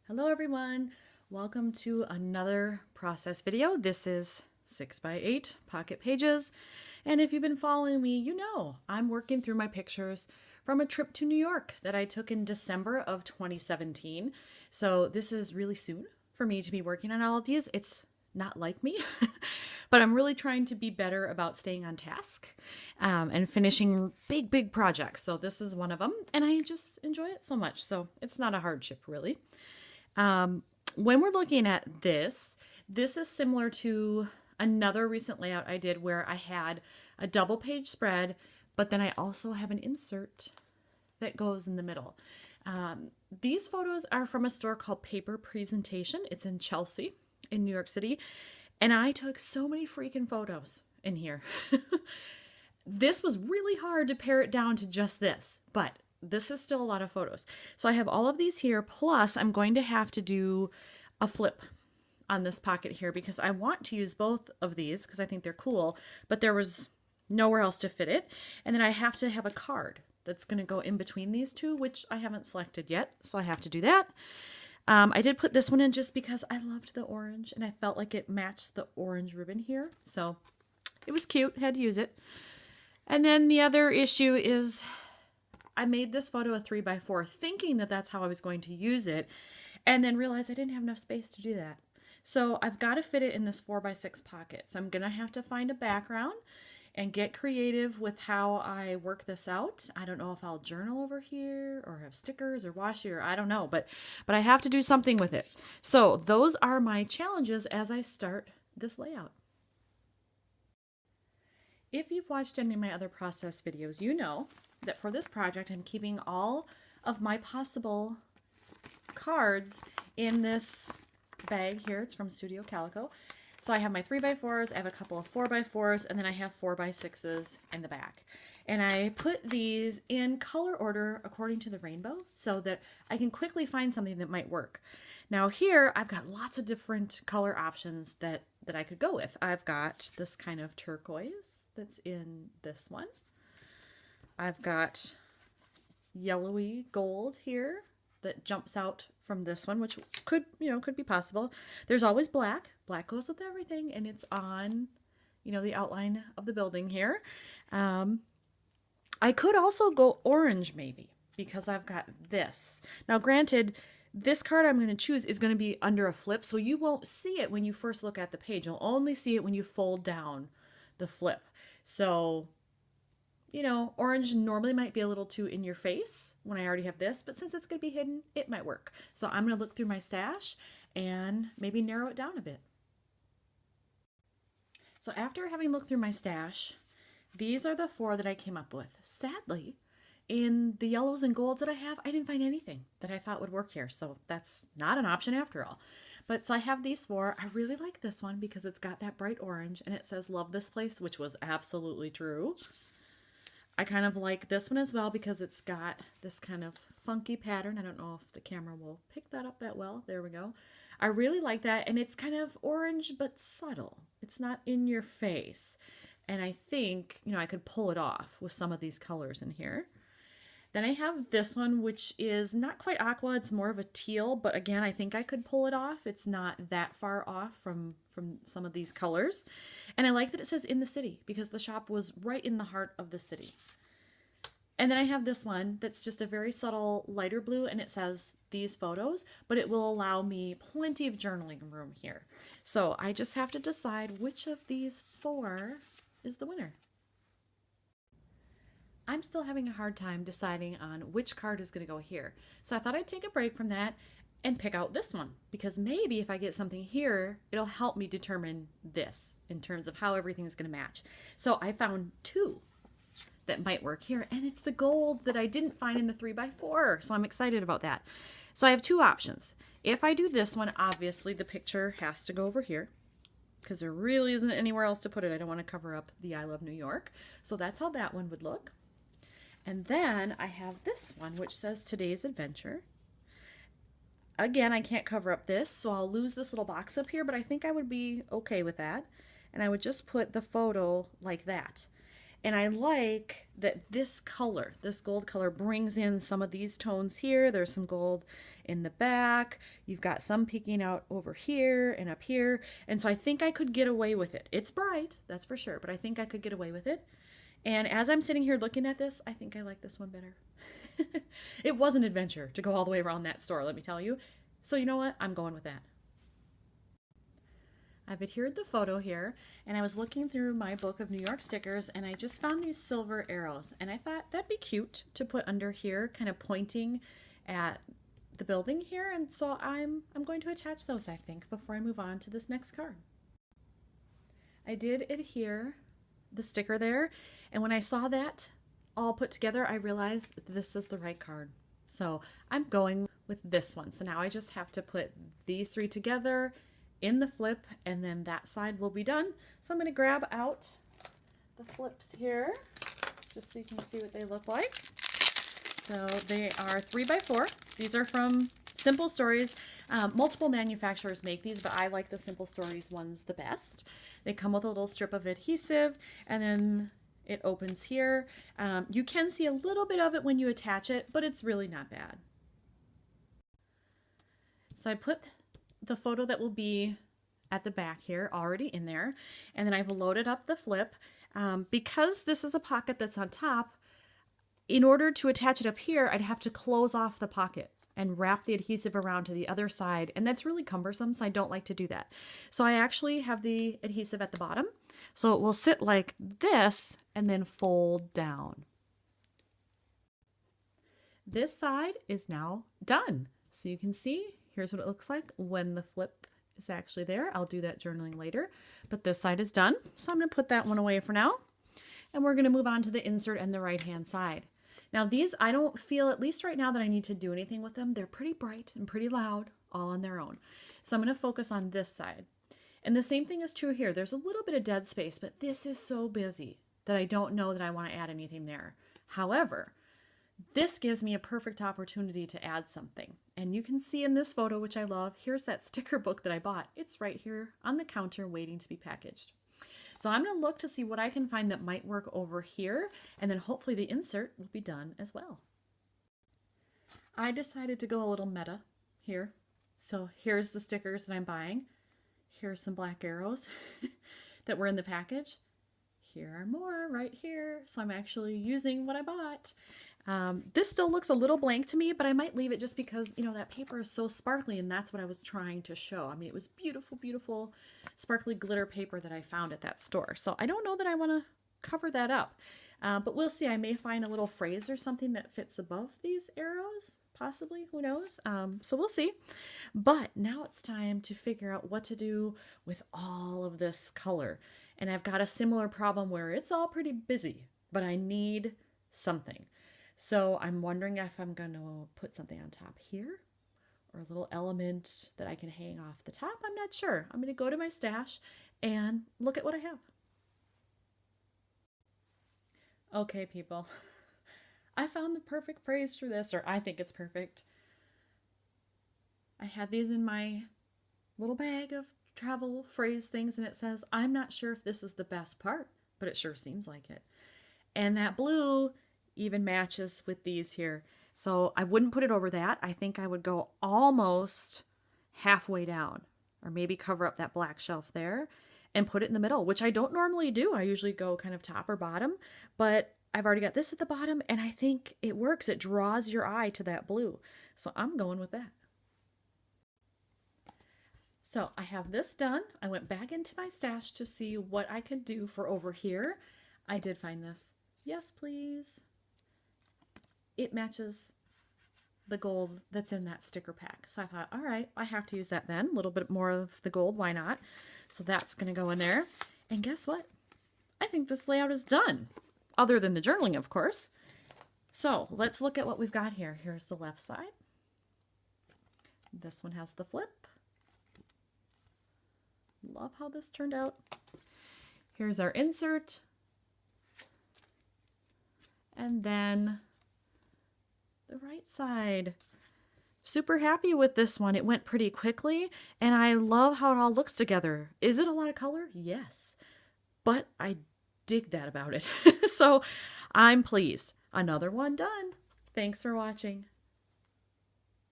Hello everyone, welcome to another process video. This is 6x8 pocket pages, and if you've been following me, you know I'm working through my pictures from a trip to New York that I took in December of 2017. So this is really soon for me to be working on all of these. It's not like me, but I'm really trying to be better about staying on task and finishing big projects. So this is one of them, and I just enjoy it so much. So it's not a hardship really. When we're looking at this is similar to another recent layout I did where I had a double page spread, but then I also have an insert that goes in the middle. These photos are from a store called Paper Presentation. It's in Chelsea in New York City. And I took so many freaking photos in here. This was really hard to pare it down to just this, but this is still a lot of photos. So I have all of these here, plus I'm going to have to do a flip on this pocket here because I want to use both of these because I think they're cool, but there was nowhere else to fit it. And then I have to have a card that's going to go in between these two, which I haven't selected yet, so I have to do that. I did put this one in just because I loved the orange and I felt like it matched the orange ribbon here. So it was cute, had to use it. And then the other issue is I made this photo a 3x4 thinking that that's how I was going to use it, and then realized I didn't have enough space to do that. So I've got to fit it in this 4x6 pocket. So I'm going to have to find a background and get creative with how I work this out. I don't know if I'll journal over here or have stickers or washi or I don't know, but I have to do something with it. So those are my challenges as I start this layout. If you've watched any of my other process videos, you know that for this project, I'm keeping all of my possible cards in this bag here. It's from Studio Calico. So I have my 3x4s, I have a couple of 4x4s, and then I have 4x6s in the back. And I put these in color order according to the rainbow so that I can quickly find something that might work. Now here, I've got lots of different color options that I could go with. I've got this kind of turquoise that's in this one. I've got yellowy gold here that jumps out from this one, which could be possible. There's always black. Black goes with everything, and it's on, the outline of the building here. I could also go orange maybe because I've got this. Now, granted, this card I'm going to choose is going to be under a flip, so you won't see it when you first look at the page. You'll only see it when you fold down the flip. So, orange normally might be a little too in your face when I already have this, but since it's going to be hidden, it might work. So I'm going to look through my stash and maybe narrow it down a bit. So after having looked through my stash, these are the 4 that I came up with. Sadly, in the yellows and golds that I have, I didn't find anything that I thought would work here. So that's not an option after all. But so I have these 4. I really like this one because it's got that bright orange and it says love this place, which was absolutely true. I kind of like this one as well because it's got this kind of funky pattern. I don't know if the camera will pick that up that well. There we go. I really like that, and it's kind of orange but subtle. It's not in your face. And I think, I could pull it off with some of these colors in here. Then I have this one, which is not quite aqua. It's more of a teal, but again, I think I could pull it off. It's not that far off from some of these colors. And I like that it says in the city because the shop was right in the heart of the city. And then I have this one that's just a very subtle lighter blue, and it says these photos, but it will allow me plenty of journaling room here. So I just have to decide which of these 4 is the winner. I'm still having a hard time deciding on which card is going to go here. So I thought I'd take a break from that and pick out this one because maybe if I get something here, it'll help me determine this in terms of how everything's going to match. So I found 2 that might work here, and it's the gold that I didn't find in the 3x4, so I'm excited about that. So I have 2 options. If I do this one, obviously the picture has to go over here because there really isn't anywhere else to put it. I don't want to cover up the I Love New York. So that's how that one would look. And then I have this one, which says Today's Adventure. Again, I can't cover up this, so I'll lose this little box up here, but I think I would be okay with that. And I would just put the photo like that. And I like that this color, this gold color, brings in some of these tones here. There's some gold in the back. You've got some peeking out over here and up here. And so I think I could get away with it. It's bright, that's for sure, but I think I could get away with it. And as I'm sitting here looking at this, I think I like this one better. It was an adventure to go all the way around that store, let me tell you. So you know what? I'm going with that. I've adhered the photo here, and I was looking through my book of New York stickers, and I just found these silver arrows, and I thought that'd be cute to put under here, kind of pointing at the building here, and so I'm going to attach those, I think, before I move on to this next card. I did adhere the sticker there, and when I saw that all put together, I realized that this is the right card. So I'm going with this one. So now I just have to put these three together in the flip, and then that side will be done. So I'm going to grab out the flips here just so you can see what they look like. So they are 3x4. These are from Simple Stories. Multiple manufacturers make these, but I like the Simple Stories ones the best. They come with a little strip of adhesive, and then it opens here. You can see a little bit of it when you attach it, but it's really not bad. So I put the photo that will be at the back here already in there, and then I've loaded up the flip. Because this is a pocket that's on top, in order to attach it up here, I'd have to close off the pocket and wrap the adhesive around to the other side, and that's really cumbersome, so I don't like to do that. So I actually have the adhesive at the bottom, so it will sit like this and then fold down. This side is now done. So you can see, here's what it looks like when the flip is actually there. I'll do that journaling later, but this side is done. So I'm going to put that one away for now, and we're going to move on to the insert and the right-hand side. Now these, I don't feel, at least right now, that I need to do anything with them. They're pretty bright and pretty loud all on their own. So I'm going to focus on this side. And the same thing is true here. There's a little bit of dead space, but this is so busy that I don't know that I want to add anything there. However, this gives me a perfect opportunity to add something. And you can see in this photo, which I love, here's that sticker book that I bought. It's right here on the counter waiting to be packaged. So I'm going to look to see what I can find that might work over here, and then hopefully the insert will be done as well. I decided to go a little meta here. So here's the stickers that I'm buying. Here's some black arrows that were in the package. Here are more right here. So I'm actually using what I bought. This still looks a little blank to me, but I might leave it just because, you know, that paper is so sparkly, and that's what I was trying to show. I mean, it was beautiful, beautiful sparkly glitter paper that I found at that store. So I don't know that I want to cover that up, but we'll see. I may find a little phrase or something that fits above these arrows, possibly, who knows? So we'll see. But now it's time to figure out what to do with all of this color. And I've got a similar problem where it's all pretty busy, but I need something. So I'm wondering if I'm going to put something on top here, or a little element that I can hang off the top. I'm not sure. I'm going to go to my stash and look at what I have. Okay, people. I found the perfect phrase for this, or I think it's perfect. I had these in my little bag of travel phrase things, and it says, "I'm not sure if this is the best part, but it sure seems like it." And that blue even matches with these here. So I wouldn't put it over that. I think I would go almost halfway down, or maybe cover up that black shelf there and put it in the middle, which I don't normally do. I usually go kind of top or bottom, but I've already got this at the bottom, and I think it works. It draws your eye to that blue. So I'm going with that. So I have this done. I went back into my stash to see what I could do for over here. I did find this. Yes, please. It matches the gold that's in that sticker pack. So I thought, all right, I have to use that then. A little bit more of the gold, why not? So that's going to go in there. And guess what? I think this layout is done, other than the journaling, of course. So let's look at what we've got here. Here's the left side. This one has the flip. Love how this turned out. Here's our insert. And then the right side. Super happy with this one. It went pretty quickly, and I love how it all looks together. Is it a lot of color? Yes. But I dig that about it. So I'm pleased. Another one done. Thanks for watching.